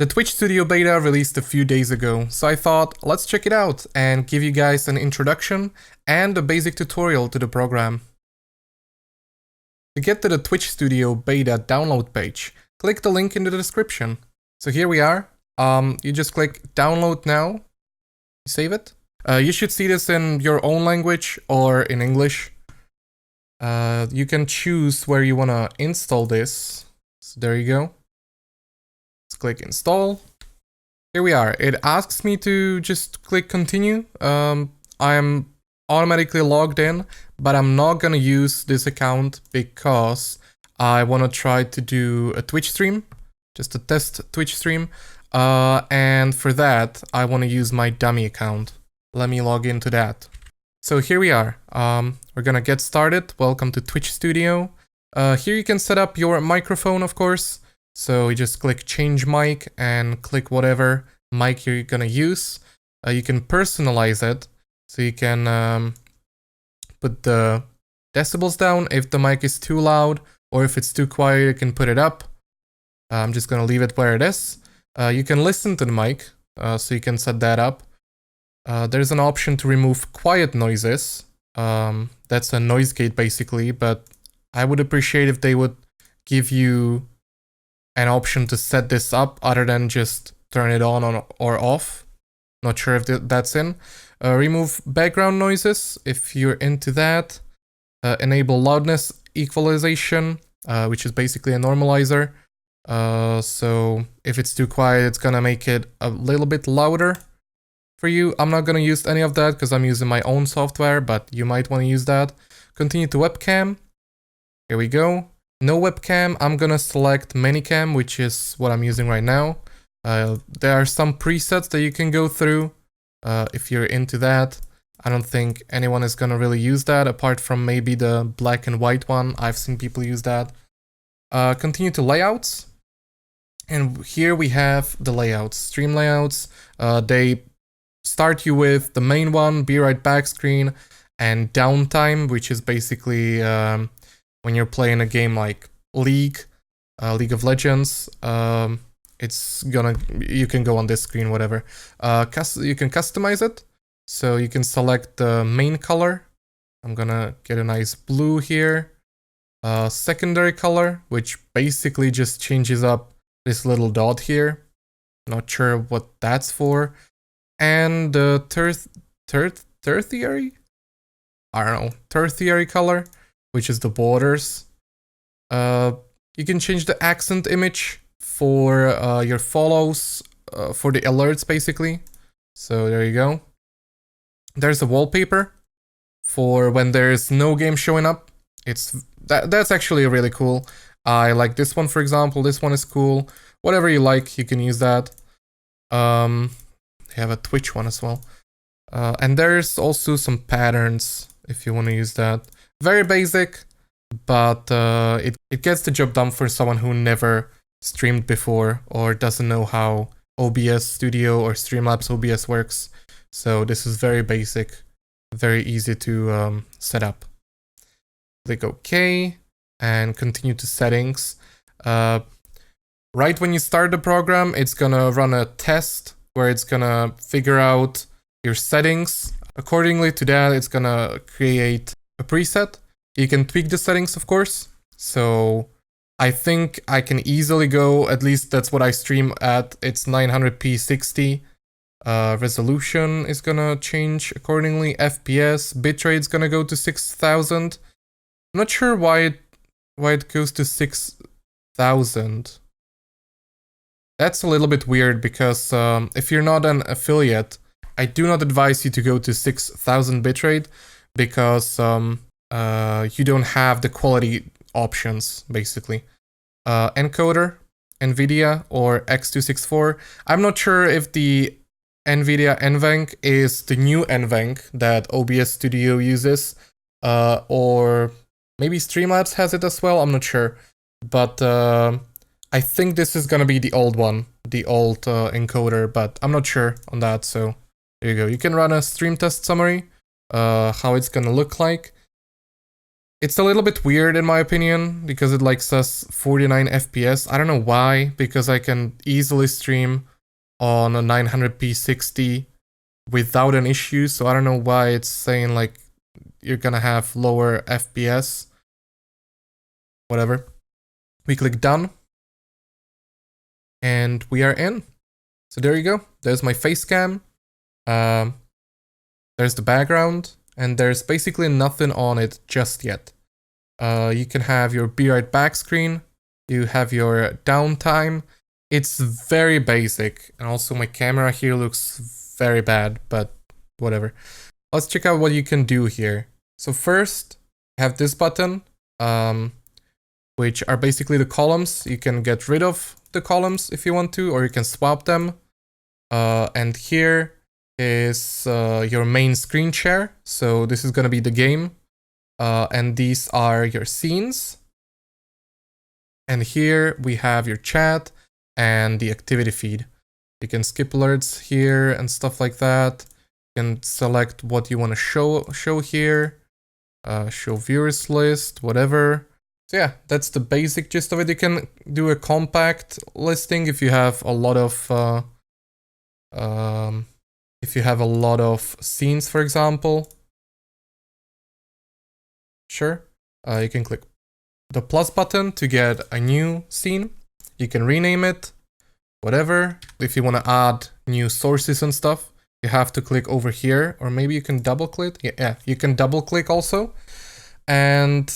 The Twitch Studio beta released a few days ago, so I thought let's check it out and give you guys an introduction and a basic tutorial to the program. To get to the Twitch Studio beta download page, click the link in the description. So here we are. You just click download now, save it. You should see this in your own language or in English. You can choose where you want to install this. So there you go. Let's click install. Here we are. It asks me to just click continue. I am automatically logged in, but I'm not gonna use this account because I want to try to do a Twitch stream, just a test Twitch stream. And for that, I want to use my dummy account. Let me log into that. So here we are. We're gonna get started. Welcome to Twitch Studio. Here you can set up your microphone, of course. So you just click change mic and click whatever mic you're gonna use. You can personalize it. So you can put the decibels down if the mic is too loud, or if it's too quiet, you can put it up. I'm just gonna leave it where it is. You can listen to the mic, so you can set that up. There's an option to remove quiet noises. That's a noise gate basically, but I would appreciate if they would give you an option to set this up other than just turn it on or off. Not sure if that's in. Remove background noises if you're into that. Enable loudness equalization, which is basically a normalizer. So if it's too quiet, it's gonna make it a little bit louder for you. I'm not gonna use any of that because I'm using my own software, but you might want to use that. Continue to webcam. Here we go. No webcam. I'm gonna select Minicam, which is what I'm using right now. There are some presets that you can go through if you're into that. I don't think anyone is gonna really use that apart from maybe the black and white one. I've seen people use that. Continue to layouts. And here we have the layouts, stream layouts. They start you with the main one, be right back screen, and downtime, which is basically when you're playing a game like League of Legends. You can go on this screen, whatever. You can customize it, so you can select the main color. I'm gonna get a nice blue here. Secondary color, which basically just changes up this little dot here. Not sure what that's for. And the tertiary? I don't know, tertiary color, which is the borders. You can change the accent image for your follows, for the alerts basically. So there you go. There's a wallpaper for when there's no game showing up. That's actually really cool. I like this one, for example. This one is cool. Whatever you like, you can use that. They have a Twitch one as well. And there's also some patterns if you want to use that. Very basic, but it gets the job done for someone who never streamed before or doesn't know how OBS Studio or Streamlabs OBS works. So this is very basic, very easy to set up. Click OK and continue to settings. Right when you start the program, it's gonna run a test where it's gonna figure out your settings. Accordingly to that, it's gonna create a preset. You can tweak the settings, of course. So I think I can easily go, at least that's what I stream at. It's 900p 60. Resolution is gonna change accordingly. FPS, bitrate is gonna go to 6000. I'm not sure why it goes to 6000. That's a little bit weird because if you're not an affiliate, I do not advise you to go to 6000 bitrate because you don't have the quality options basically. Encoder, NVIDIA or X264. I'm not sure if the NVIDIA NVENC is the new NVENC that OBS Studio uses, or maybe Streamlabs has it as well, I'm not sure. But I think this is gonna be the old one, the old encoder, but I'm not sure on that, so there you go. You can run a stream test summary, how it's gonna look like. It's a little bit weird in my opinion, because it like says 49 FPS. I don't know why, because I can easily stream on a 900p 60 without an issue, so I don't know why it's saying like you're gonna have lower FPS. Whatever. We click done. And we are in. So there you go. There's my face cam. There's the background. And there's basically nothing on it just yet. You can have your be right back screen. You have your downtime. It's very basic. And also my camera here looks very bad, but whatever. Let's check out what you can do here. So first, I have this button, which are basically the columns. You can get rid of the columns if you want to, or you can swap them. And here is your main screen share. So this is going to be the game. And these are your scenes. And here we have your chat and the activity feed. You can skip alerts here and stuff like that. You can select what you want to show here. Show viewers list, whatever. So yeah, that's the basic gist of it. You can do a compact listing if you have a lot of scenes, for example. Sure. You can click the plus button to get a new scene. You can rename it, whatever. If you want to add new sources and stuff, you have to click over here, or maybe you can double click. Yeah, you can double click also. And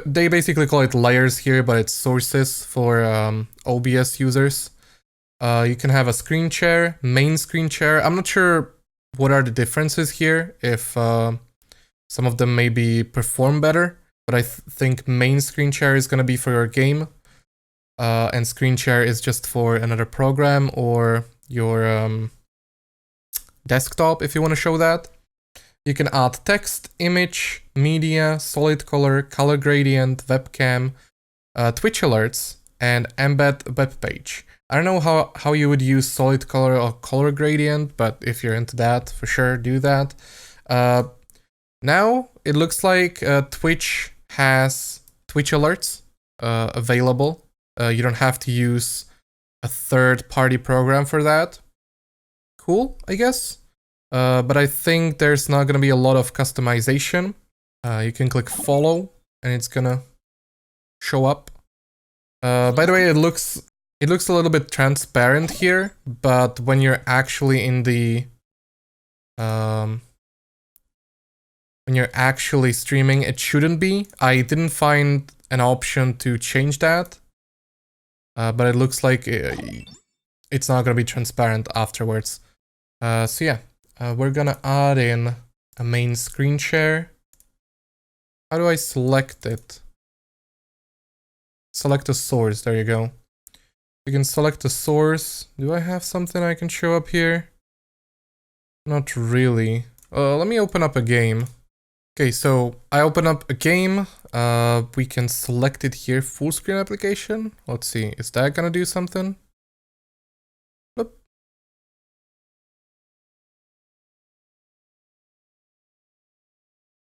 they basically call it layers here, but it's sources for OBS users. You can have a screen share, main screen share. I'm not sure what are the differences here, if some of them maybe perform better, but I think main screen share is going to be for your game, and screen share is just for another program or your desktop if you want to show that. You can add text, image, media, solid color, color gradient, webcam, Twitch alerts, and embed web page. I don't know how you would use solid color or color gradient, but if you're into that, for sure, do that. Now, it looks like Twitch has Twitch alerts available. You don't have to use a third-party program for that. Cool, I guess. But I think there's not going to be a lot of customization. You can click follow, and it's going to show up. By the way, it looks a little bit transparent here, but when you're actually in the when you're actually streaming, it shouldn't be. I didn't find an option to change that, but it looks like it's not going to be transparent afterwards. So yeah, we're gonna add in a main screen share. How do I select it? Select a source, there you go. You can select a source. Do I have something I can show up here? Not really. Let me open up a game. Okay, so I open up a game. We can select it here, full screen application. Let's see, is that gonna do something? Whoop.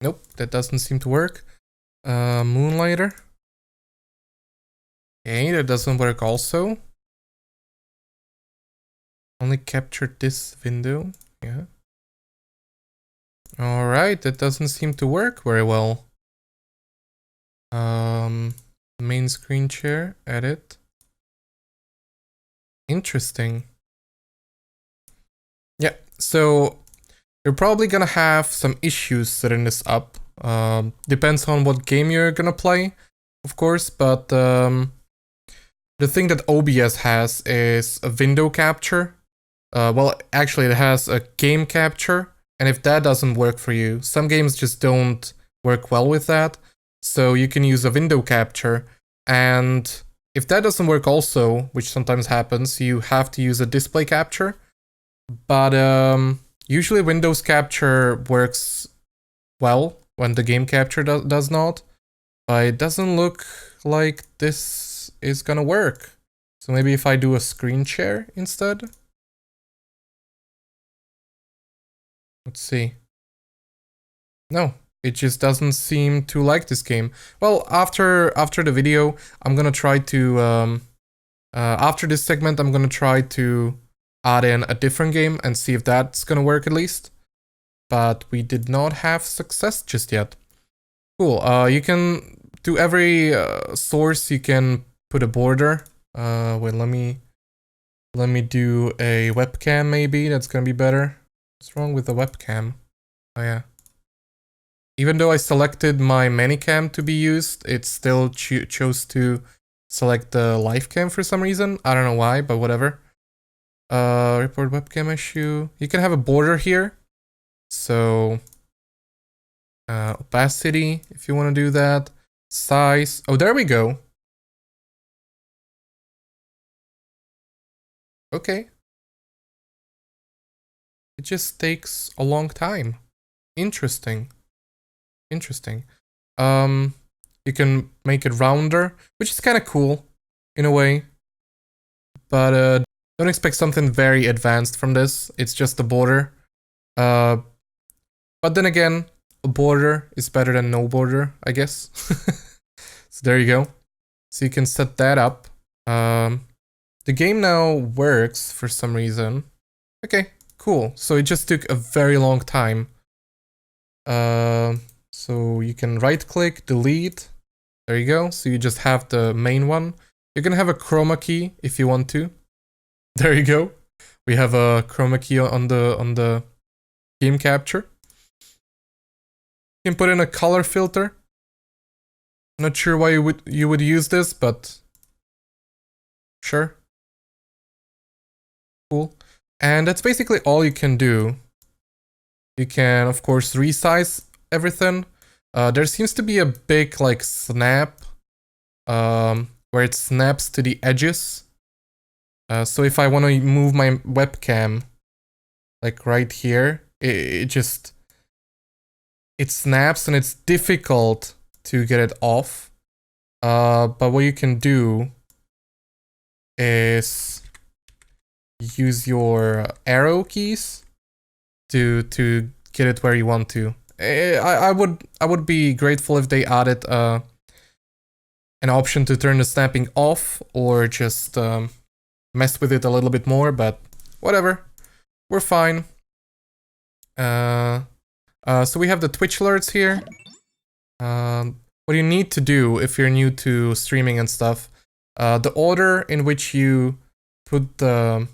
Nope, that doesn't seem to work. Moonlighter. Okay, that doesn't work also. Only captured this window, yeah. Alright, that doesn't seem to work very well. Main screen share, edit. Interesting. Yeah, so you're probably gonna have some issues setting this up. Depends on what game you're gonna play, of course, but the thing that OBS has is a window capture. Well, actually it has a game capture. And if that doesn't work for you, some games just don't work well with that. So you can use a window capture. And if that doesn't work also, which sometimes happens, you have to use a display capture. But usually Windows capture works well when the game capture does not. But it doesn't look like this is gonna work. So maybe if I do a screen share instead. Let's see. No, It just doesn't seem to like this game. Well, after the video, I'm gonna try to after this segment, I'm gonna try to add in a different game and see if that's gonna work at least. But we did not have success just yet. Cool. You can do every source. You can put a border. Wait, let me do a webcam. Maybe that's gonna be better. What's wrong with the webcam? Oh yeah. Even though I selected my manicam to be used, it still chose to select the live cam for some reason. I don't know why, but whatever. Report webcam issue. You can have a border here. So, opacity, if you want to do that. Size. Oh, there we go. Okay. It just takes a long time. Interesting. Interesting. You can make it rounder, which is kind of cool in a way. But don't expect something very advanced from this. It's just a border. But then again, a border is better than no border, I guess. So there you go. So you can set that up. The game now works for some reason. Okay, cool. So it just took a very long time. So you can right click, delete. There you go. So you just have the main one. You can have a chroma key if you want to. There you go. We have a chroma key on the game capture. You can put in a color filter. Not sure why you would use this, but sure. Cool. And that's basically all you can do. You can, of course, resize everything. There seems to be a big, like, snap, where it snaps to the edges. So if I want to move my webcam, like right here, it snaps and it's difficult to get it off. But what you can do is use your arrow keys to get it where you want to. I would be grateful if they added an option to turn the snapping off or just mess with it a little bit more, but whatever, we're fine. So we have the Twitch alerts here. What you need to do if you're new to streaming and stuff, the order in which you put the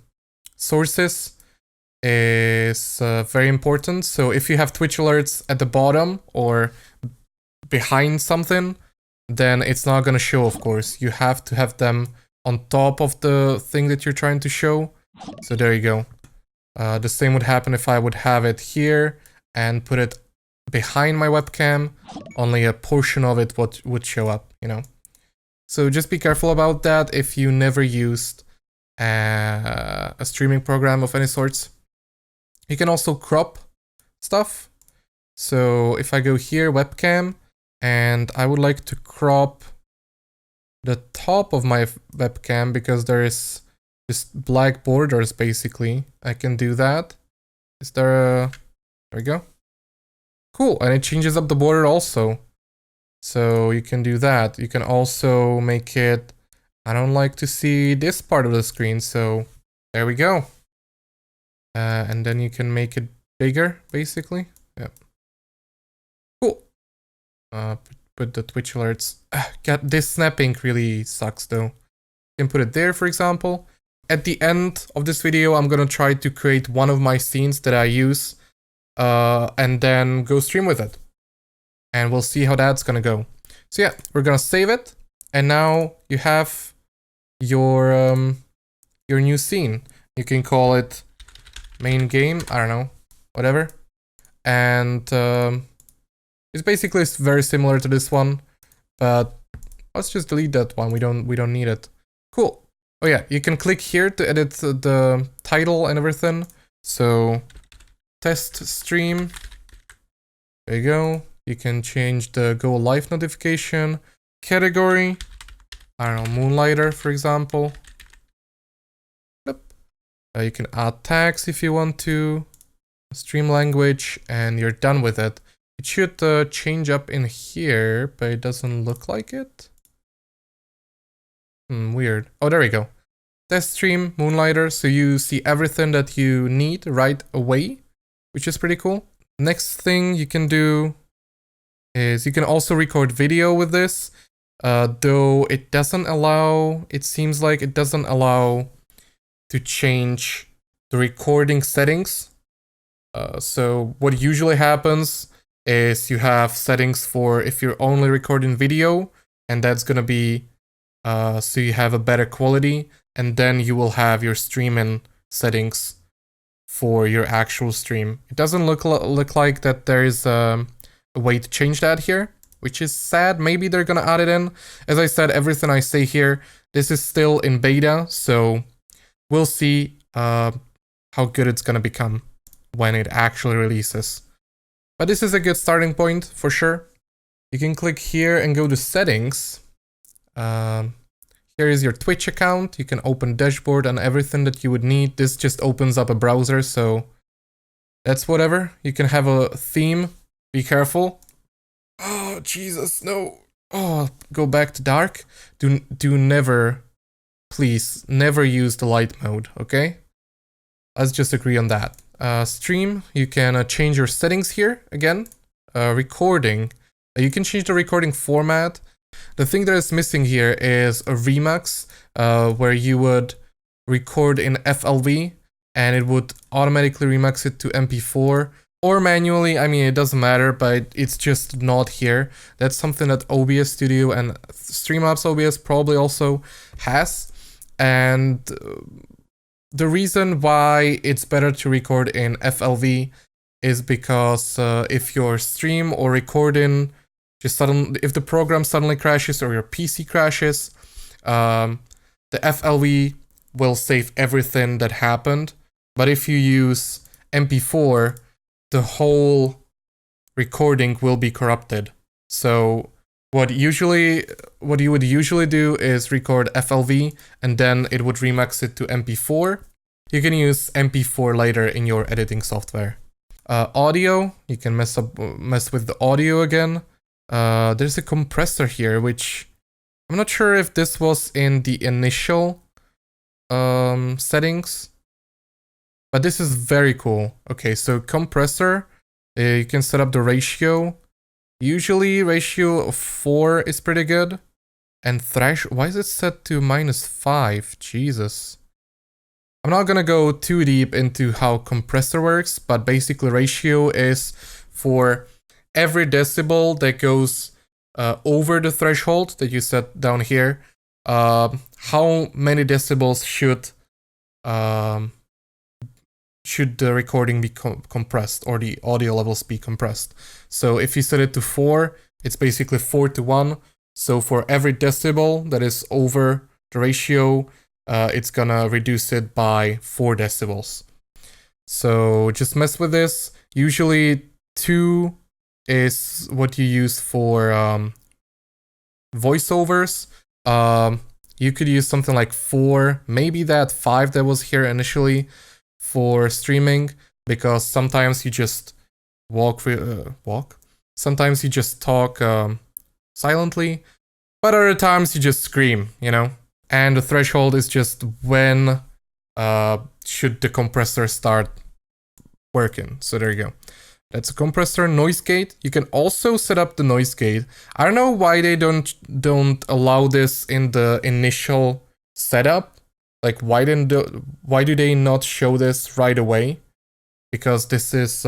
sources is very important. So if you have Twitch alerts at the bottom or behind something, then it's not gonna show, of course. You have to have them on top of the thing that you're trying to show. So there you go. The same would happen if I would have it here and put it behind my webcam. Only a portion of it would show up, you know. So just be careful about that if you never used a streaming program of any sorts. You can also crop stuff. So if I go here, webcam, and I would like to crop the top of my webcam because there is just black borders basically. I can do that. Is there a... There we go. Cool, and it changes up the border also. So you can do that. You can also make it... I don't like to see this part of the screen, so there we go. And then you can make it bigger, basically. Yep. Cool. Put the Twitch alerts. God, this snapping really sucks though. You can put it there, for example. At the end of this video, I'm gonna try to create one of my scenes that I use, and then go stream with it. And we'll see how that's gonna go. So yeah, we're gonna save it, and now you have your new scene. You can call it main game, I don't know, whatever. And it's basically very similar to this one, but let's just delete that one. We don't need it. Cool. Oh yeah, you can click here to edit the title and everything. So test stream. There you go. You can change the go live notification category. I don't know, Moonlighter, for example. Yep. You can add tags if you want to. Stream language, and you're done with it. It should change up in here, but it doesn't look like it. Weird. Oh, there we go. Test stream, Moonlighter, so you see everything that you need right away, which is pretty cool. Next thing you can do is you can also record video with this, though it doesn't allow, it seems like it doesn't allow to change the recording settings. So what usually happens is you have settings for if you're only recording video, and that's gonna be so you have a better quality, and then you will have your streaming settings for your actual stream. It doesn't look like that there is a way to change that here, which is sad. Maybe they're gonna add it in. As I said, everything I say here, this is still in beta, so we'll see how good it's gonna become when it actually releases. But this is a good starting point for sure. You can click here and go to settings. Here is your Twitch account. You can open dashboard and everything that you would need. This just opens up a browser, so that's whatever. You can have a theme. Be careful. Oh, Jesus, no. Oh, go back to dark. Do never, please, never use the light mode, okay? Let's just agree on that. Stream, you can change your settings here again. Recording, you can change the recording format. The thing that is missing here is a Remix, where you would record in FLV and it would automatically remix it to MP4 or manually. I mean, it doesn't matter, but it's just not here. That's something that OBS Studio and Streamlabs OBS probably also has. And the reason why it's better to record in FLV is because if your stream or recording if the program suddenly crashes or your PC crashes, the FLV will save everything that happened. But if you use MP4, the whole recording will be corrupted. So what you would usually do is record FLV and then it would remix it to MP4. You can use MP4 later in your editing software. Audio, you can mess with the audio again. There's a compressor here, which I'm not sure if this was in the initial settings, but this is very cool. Okay, so compressor, you can set up the ratio. Usually ratio of 4 is pretty good. And why is it set to -5? Jesus. I'm not gonna go too deep into how compressor works, but basically ratio is for every decibel that goes over the threshold that you set down here, how many decibels should the recording be compressed, or the audio levels be compressed. So if you set it to 4, it's basically 4:1. So for every decibel that is over the ratio, it's gonna reduce it by 4 decibels. So just mess with this. Usually 2 is what you use for voiceovers. You could use something like 4, maybe that 5 that was here initially for streaming, because sometimes you just sometimes you just talk silently, but other times you just scream, you know? And the threshold is just when should the compressor start working. So there you go. That's a compressor. Noise gate. You can also set up the noise gate. I don't know why they don't allow this in the initial setup. Like, why do they not show this right away? Because this is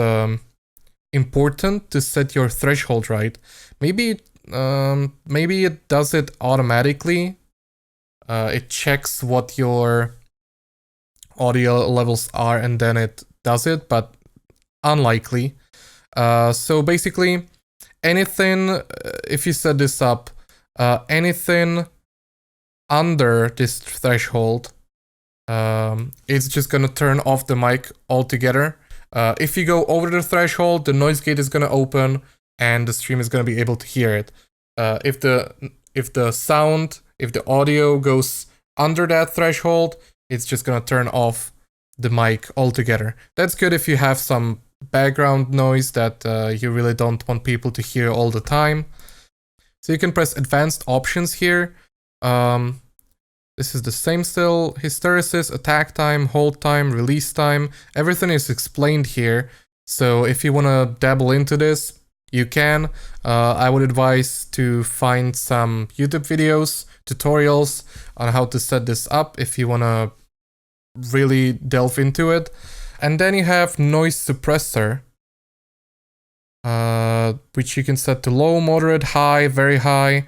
important to set your threshold right. Maybe it does it automatically. It checks what your audio levels are and then it does it, but unlikely. So basically, anything, if you set this up, anything under this threshold, it's just gonna turn off the mic altogether. If you go over the threshold, the noise gate is gonna open and the stream is gonna be able to hear it. If the audio goes under that threshold, it's just gonna turn off the mic altogether. That's good if you have some background noise that you really don't want people to hear all the time. So you can press advanced options here. This is the same still. Hysteresis, attack time, hold time, release time. Everything is explained here. So if you want to dabble into this, you can. I would advise to find some YouTube videos, tutorials on how to set this up if you want to really delve into it. And then you have noise suppressor, which you can set to low, moderate, high, very high.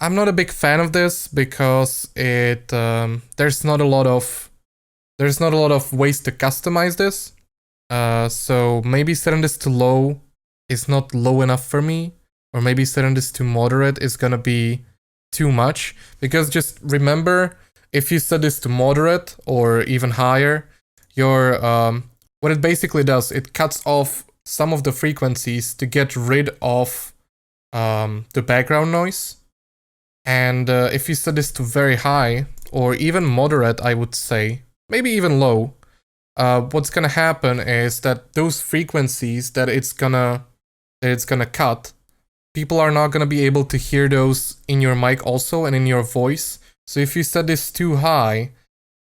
I'm not a big fan of this because it there's not a lot of ways to customize this. So maybe setting this to low is not low enough for me, or maybe setting this to moderate is gonna be too much. Because just remember, if you set this to moderate or even higher, your what it basically does, it cuts off some of the frequencies to get rid of the background noise. And if you set this to very high, or even moderate, I would say, maybe even low, what's gonna happen is that those frequencies that it's gonna cut, people are not gonna be able to hear those in your mic also and in your voice. So if you set this too high,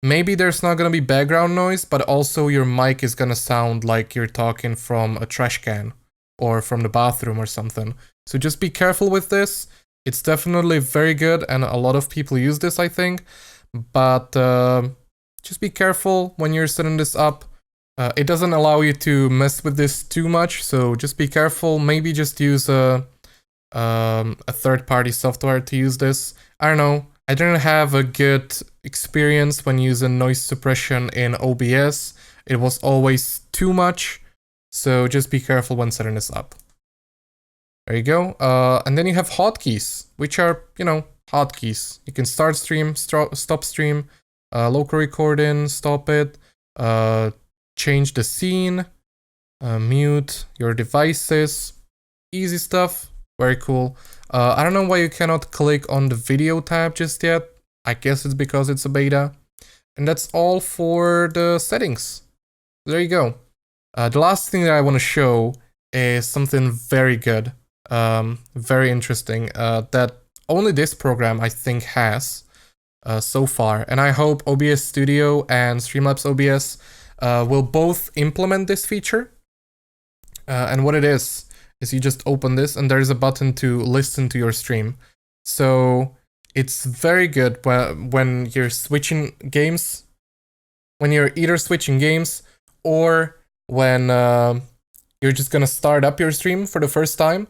maybe there's not gonna be background noise, but also your mic is gonna sound like you're talking from a trash can or from the bathroom or something. So just be careful with this. It's definitely very good, and a lot of people use this, I think. But just be careful when you're setting this up. It doesn't allow you to mess with this too much, so just be careful. Maybe just use a third-party software to use this. I don't know. I didn't have a good experience when using noise suppression in OBS. It was always too much, so just be careful when setting this up. There you go. And then you have hotkeys, which are, you know, hotkeys. You can start stream, stop stream, local recording, stop it, change the scene, mute your devices. Easy stuff. Very cool. I don't know why you cannot click on the video tab just yet. I guess it's because it's a beta. And that's all for the settings. There you go. The last thing that I want to show is something very good. Very interesting, that only this program I think has so far, and I hope OBS Studio and Streamlabs OBS will both implement this feature. And what it is you just open this and there's a button to listen to your stream. So it's very good when you're switching games, when you're either switching games or when you're just gonna start up your stream for the first time.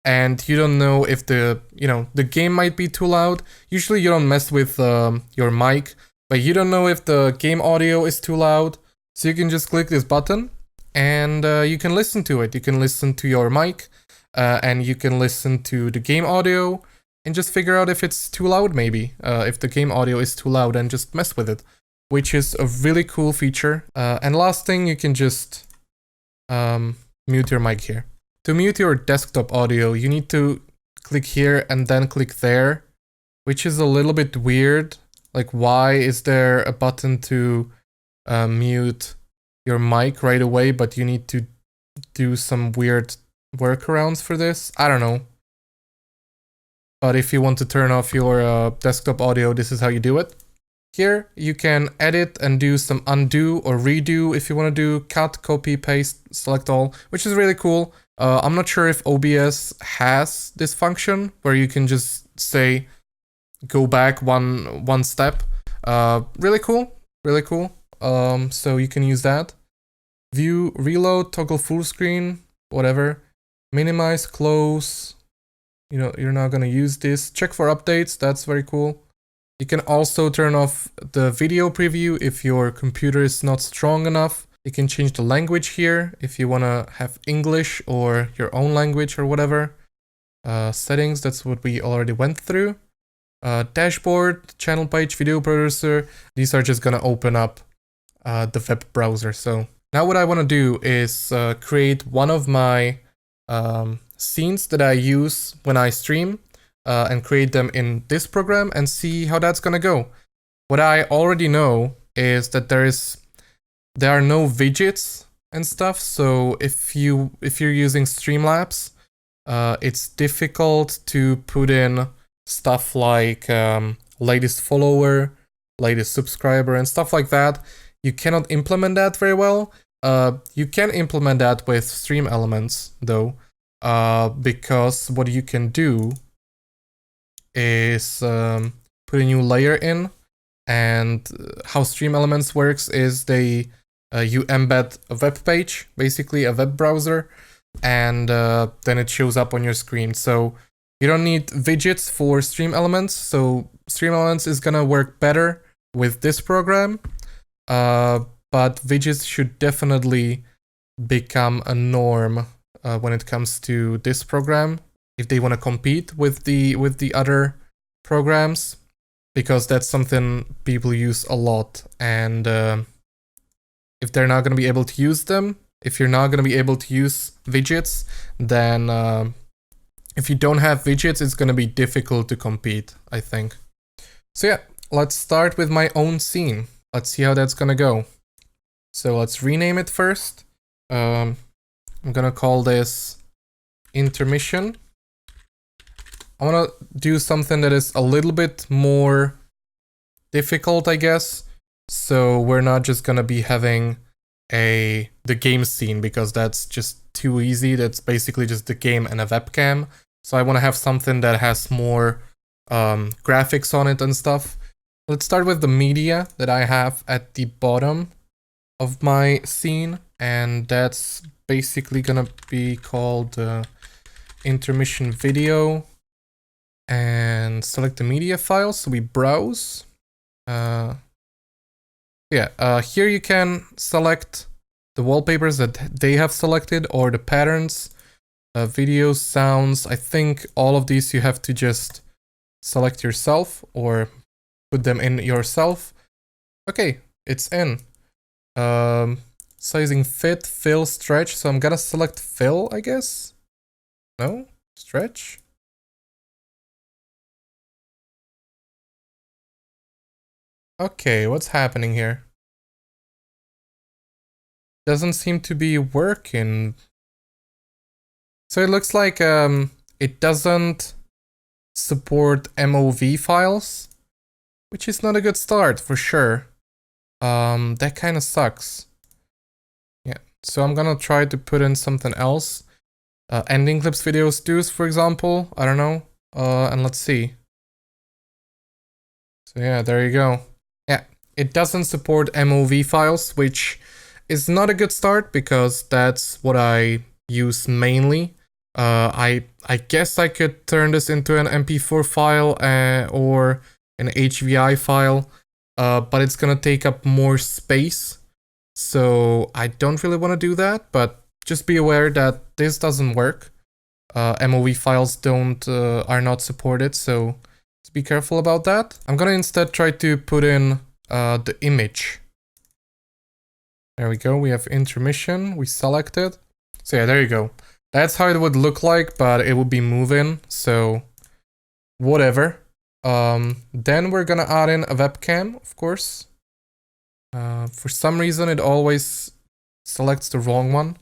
And you don't know if the game might be too loud. Usually you don't mess with your mic, but you don't know if the game audio is too loud. So you can just click this button and you can listen to it. You can listen to your mic and you can listen to the game audio and just figure out if it's too loud maybe. If the game audio is too loud, and just mess with it, which is a really cool feature. And last thing, you can just mute your mic here. To mute your desktop audio, you need to click here and then click there, which is a little bit weird. Like, why is there a button to mute your mic right away, but you need to do some weird workarounds for this? I don't know. But if you want to turn off your desktop audio, this is how you do it. Here, you can edit and do some undo or redo if you want to do cut, copy, paste, select all, which is really cool. I'm not sure if OBS has this function where you can just say, go back one step. Really cool, really cool. So you can use that. View, reload, toggle full screen, whatever. Minimize, close. You know, you're not gonna use this. Check for updates, that's very cool. You can also turn off the video preview if your computer is not strong enough. You can change the language here if you want to have English or your own language or whatever. Settings, that's what we already went through. Dashboard, channel page, video producer. These are just going to open up the web browser. So now what I want to do is create one of my scenes that I use when I stream and create them in this program and see how that's going to go. What I already know is that there are no widgets and stuff. So if you're using Streamlabs, it's difficult to put in stuff like latest follower, latest subscriber, and stuff like that. You cannot implement that very well. You can implement that with Stream Elements though, because what you can do is put a new layer in, and how Stream Elements works is you embed a web page, basically a web browser, and then it shows up on your screen. So you don't need widgets for Stream Elements, so Stream Elements is gonna work better with this program, but widgets should definitely become a norm when it comes to this program, if they want to compete with the other programs, because that's something people use a lot. And if they're not going to be able to use them, if you're not going to be able to use widgets, then if you don't have widgets, it's going to be difficult to compete, I think. So yeah, let's start with my own scene. Let's see how that's going to go. So let's rename it first. I'm going to call this intermission. I want to do something that is a little bit more difficult, I guess. So we're not just going to be having the game scene, because that's just too easy. That's basically just the game and a webcam. So I want to have something that has more graphics on it and stuff. Let's start with the media that I have at the bottom of my scene, and that's basically gonna be called intermission video. And select the media file, so we browse. Here you can select the wallpapers that they have selected, or the patterns, videos, sounds. I think all of these you have to just select yourself or put them in yourself. Okay, it's in. Sizing fit, fill, stretch. So I'm gonna select fill, I guess. No? Stretch? Okay, what's happening here? Doesn't seem to be working. So it looks like it doesn't support MOV files, which is not a good start for sure. That kind of sucks. Yeah, so I'm gonna try to put in something else. Ending clips, videos, do's, for example. I don't know. And let's see. So yeah, there you go. Yeah, it doesn't support MOV files, which is not a good start, because that's what I use mainly. I guess I could turn this into an MP4 file or an HVI file, but it's gonna take up more space. So I don't really want to do that, but just be aware that this doesn't work. MOV files are not supported, so be careful about that. I'm gonna instead try to put in the image. There we go, we have intermission, we select it. So yeah, there you go. That's how it would look like, but it would be moving, so whatever. Then we're gonna add in a webcam, of course. For some reason it always selects the wrong one.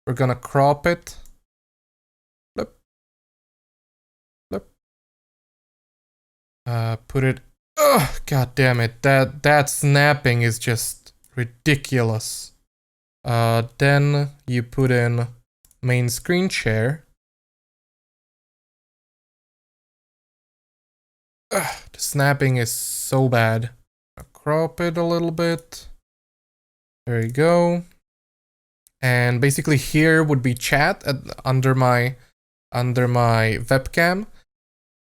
We're gonna crop it. Flip. Flip. Put it. Ugh, god damn it. That snapping is just ridiculous. Then you put in main screen share. Ugh, the snapping is so bad. I'll crop it a little bit. There you go. And basically here would be chat under my webcam,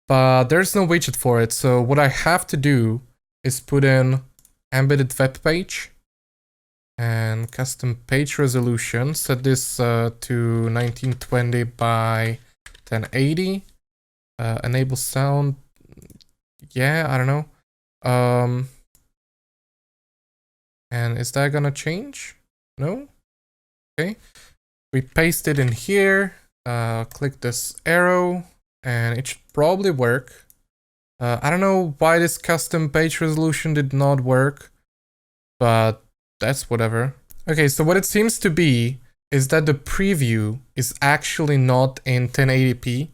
but there's no widget for it. So what I have to do is put in embedded web page and custom page resolution. Set this to 1920 by 1080. Enable sound. Yeah, I don't know. And is that gonna change? No? Okay. We paste it in here. Click this arrow and it should probably work. I don't know why this custom page resolution did not work, but that's whatever. Okay, so what it seems to be is that the preview is actually not in 1080p,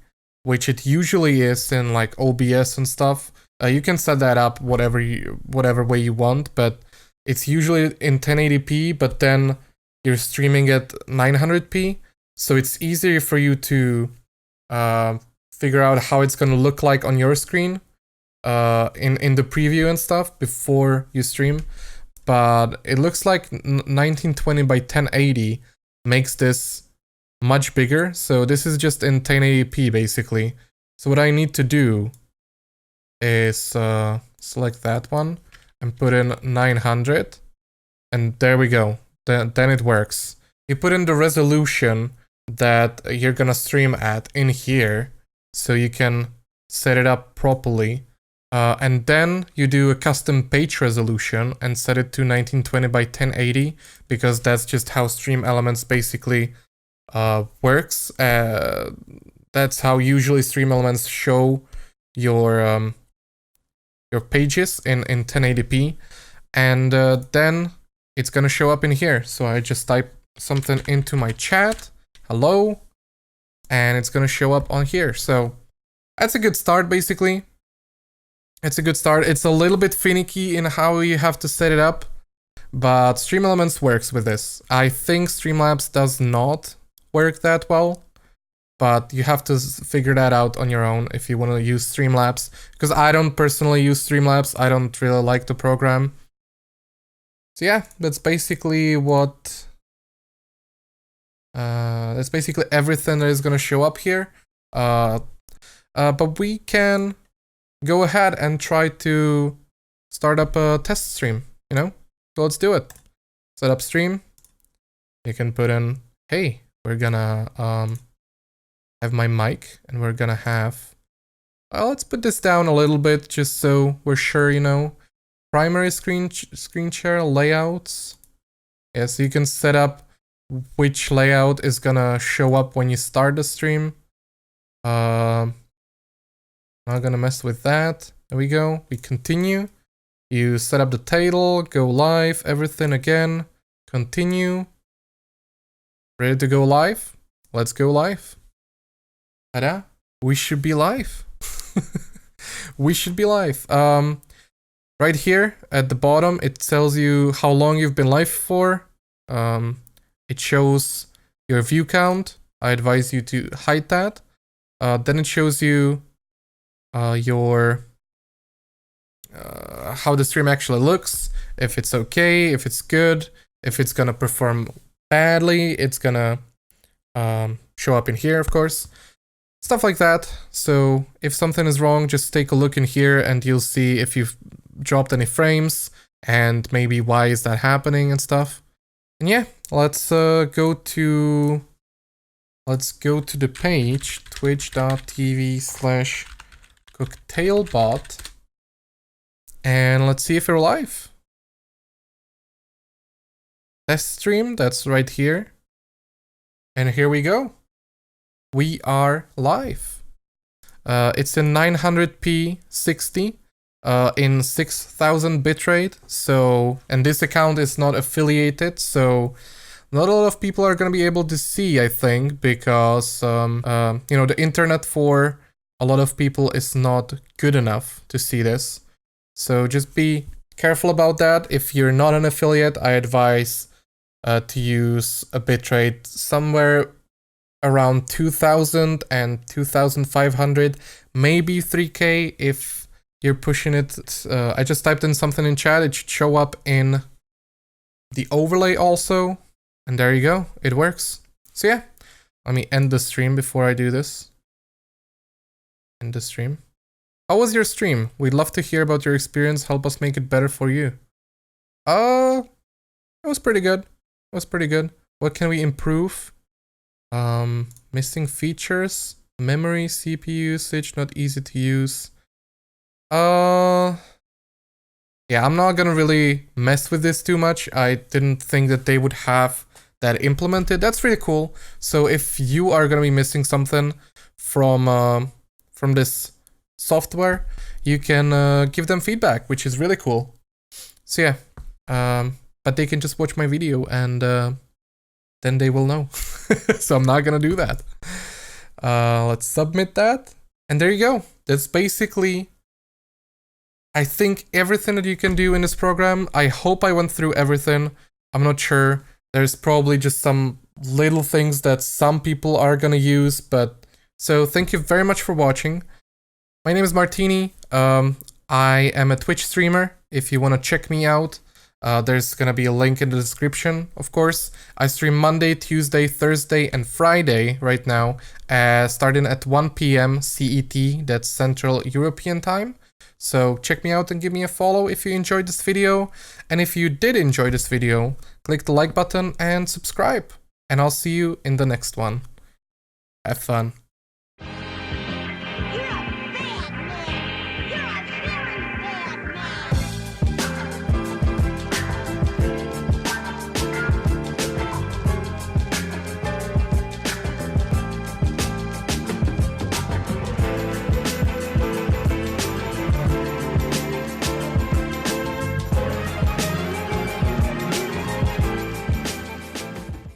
which it usually is in like OBS and stuff. You can set that up whatever way you want, but it's usually in 1080p, but then you're streaming at 900p, so it's easier for you to figure out how it's gonna look like on your screen in the preview and stuff before you stream. But it looks like 1920 by 1080 makes this much bigger. So this is just in 1080p basically. So what I need to do is select that one and put in 900. And there we go. Then it works. You put in the resolution that you're gonna stream at in here so you can set it up properly. And then you do a custom page resolution and set it to 1920 by 1080 because that's just how Stream Elements basically works. That's how usually Stream Elements show your pages in 1080p, and then it's gonna show up in here. So I just type something into my chat, hello, and it's gonna show up on here. So that's a good start basically. It's a good start. It's a little bit finicky in how you have to set it up, but Stream Elements works with this. I think Streamlabs does not work that well, but you have to figure that out on your own if you want to use Streamlabs, because I don't personally use Streamlabs. I don't really like the program. So yeah, that's basically what... that's basically everything that is going to show up here. But we can go ahead and try to start up a test stream, you know? So let's do it. Set up stream. You can put in, hey, we're gonna have my mic and we're gonna have, well, let's put this down a little bit just so we're sure, you know. Primary screen share layouts. Yeah, so you can set up which layout is gonna show up when you start the stream. Not gonna mess with that. There we go. We continue. You set up the title, go live, everything again. Continue. Ready to go live? Let's go live. Ta-da. We should be live. We should be live. Right here at the bottom, it tells you how long you've been live for. It shows your view count. I advise you to hide that. Then it shows you your how the stream actually looks, if it's okay, if it's good, if it's gonna perform badly, it's gonna show up in here, of course, stuff like that. So if something is wrong, just take a look in here and you'll see if you've dropped any frames and maybe why is that happening and stuff. And yeah, let's go to the page twitch.tv/cocktailbot and let's see if we're live. Test stream, that's right here. And here we go. We are live. It's in 900p 60 in 6000 bitrate. So, and this account is not affiliated, so not a lot of people are going to be able to see, I think, because you know, the internet for a lot of people is not good enough to see this. So just be careful about that. If you're not an affiliate, I advise to use a bitrate somewhere around 2000 and 2500, maybe 3K if you're pushing it. I just typed in something in chat. It should show up in the overlay also. And there you go. It works. So yeah, let me end the stream before I do this. End the stream. How was your stream? We'd love to hear about your experience. Help us make it better for you. It was pretty good. It was pretty good. What can we improve? Missing features, memory, CPU usage, not easy to use. Yeah, I'm not gonna really mess with this too much. I didn't think that they would have that implemented. That's really cool. So if you are gonna be missing something from this software, you can give them feedback, which is really cool. So yeah, but they can just watch my video and then they will know. So I'm not gonna do that. Let's submit that. And there you go. That's basically, I think, everything that you can do in this program. I hope I went through everything. I'm not sure. There's probably just some little things that some people are gonna use, but so thank you very much for watching. My name is MarTyNi. I am a Twitch streamer. If you want to check me out, there's gonna be a link in the description, of course. I stream Monday, Tuesday, Thursday, and Friday right now, starting at 1 p.m. CET, that's Central European Time. So check me out and give me a follow if you enjoyed this video. And if you did enjoy this video, click the like button and subscribe. And I'll see you in the next one. Have fun.